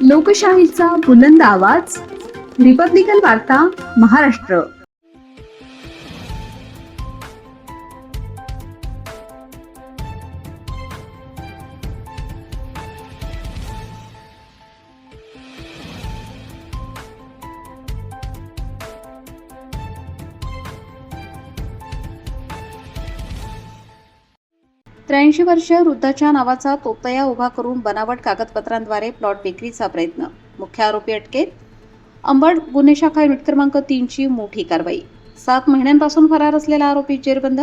लोकशाहीचा बुलंद आवाज, रिपब्लिकन वार्ता महाराष्ट्र. त्र्याऐंशी वर्षीय वृद्धाच्या नावाचा तोतया उभा करून बनावट कागदपत्रांद्वारे प्लॉट विक्रीचा प्रयत्न. मुख्य आरोपी अटकेत. अंबड गुन्हे शाखा युनिट क्रमांक 3 ची मोठी कारवाई. 7 महिन्यांपासून फरार असलेला आरोपी जेरबंद.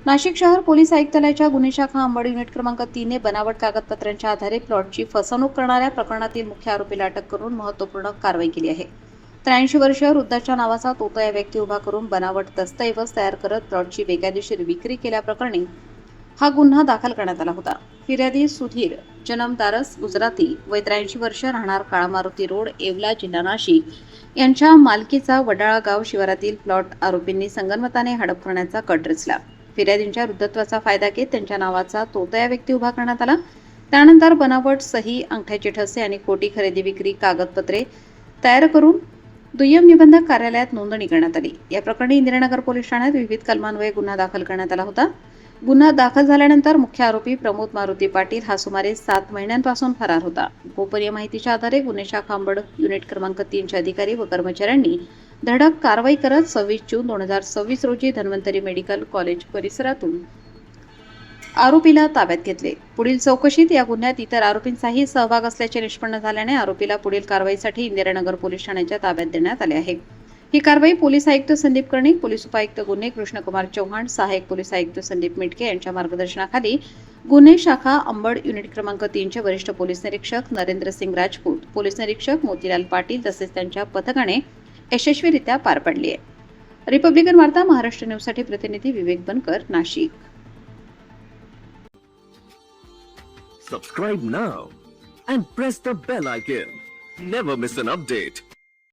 नाशिक शहर पोलीस आयुक्तालयाच्या गुन्हे शाखा अंबड युनिट क्रमांक 3 ने बनावट कागदपत्रांच्या आधारे प्लॉटची फसवणूक करणाऱ्या प्रकरणातील मुख्य आरोपीला अटक करून महत्त्वपूर्ण कारवाई केली आहे. 83 वर्षीय वृद्धाच्या नावाचा तोतया व्यक्ती उभा करून बनावट दस्तऐवज तयार करत प्लॉटची बेकायदेशीर विक्री केल्याप्रकरणी हा गुन्हा दाखल करण्यात आला होता. फिर्यादी सुधीर जन्म दारस गुजराती, वय 83 वर्ष, राहणार काळामारुती रोड, येवला, जिल्हा नाशिक यांच्या मालकीचा वडाळा गाव शिवारातील प्लॉट आरोपींनी संगनमताने हडप करण्याचा कट रचला. फिर्यादींच्या वृद्धत्वाचा फायदा घेत त्यांच्या नावाचा तोतया व्यक्ती उभा करण्यात आला. त्यानंतर बनावट सही, अंगठ्याचे ठसे आणि खोटी खरेदी विक्री कागदपत्रे तयार करून दुय्यम निबंधक कार्यालयात नोंदणी करण्यात आली. या प्रकरणी इंदिरानगर पोलीस ठाण्यात विविध कलमान्वये गुन्हा दाखल करण्यात आला होता. गुन्हा दाखल झाल्यानंतर मुख्य आरोपी प्रमोद मारुती पाटील हा सुमारे 7 महिन्यांपासून फरार होता. गोपनीय माहितीच्या आधारे गुन्हे शाखा अंबड युनिट क्रमांक 3 चे अधिकारी व कर्मचाऱ्यांनी धडक कारवाई करत 26 जून 2026 रोजी धन्वंतरी मेडिकल कॉलेज परिसरातून आरोपीला ताब्यात घेतले. पुढील चौकशीत या गुन्ह्यात इतर आरोपींचाही सहभाग असल्याचे निष्पन्न झाल्याने आरोपीला पुढील कारवाईसाठी इंदिरानगर पोलीस ठाण्याच्या ताब्यात देण्यात आले आहे. ही कारवाई पोलीस आयुक्त संदीप कर्णिक, पोलीस उपायुक्त गुन्हे कृष्णकुमार चव्हाण, सहाय्यक पोलीस आयुक्त संदीप मिटके यांच्या मार्गदर्शनाखाली गुन्हे शाखा अंबड युनिट क्रमांक 3 चे वरिष्ठ पोलीस निरीक्षक नरेंद्र सिंग राजपूत, पोलीस निरीक्षक मोतीलाल पाटील तसेच त्यांच्या पथकाने यशस्वीरित्या पार पाडली आहे. रिपब्लिकन वार्ता महाराष्ट्र न्यूजसाठी प्रतिनिधी विवेक बनकर, Nashik. Subscribe now and press the bell icon. Never miss an update.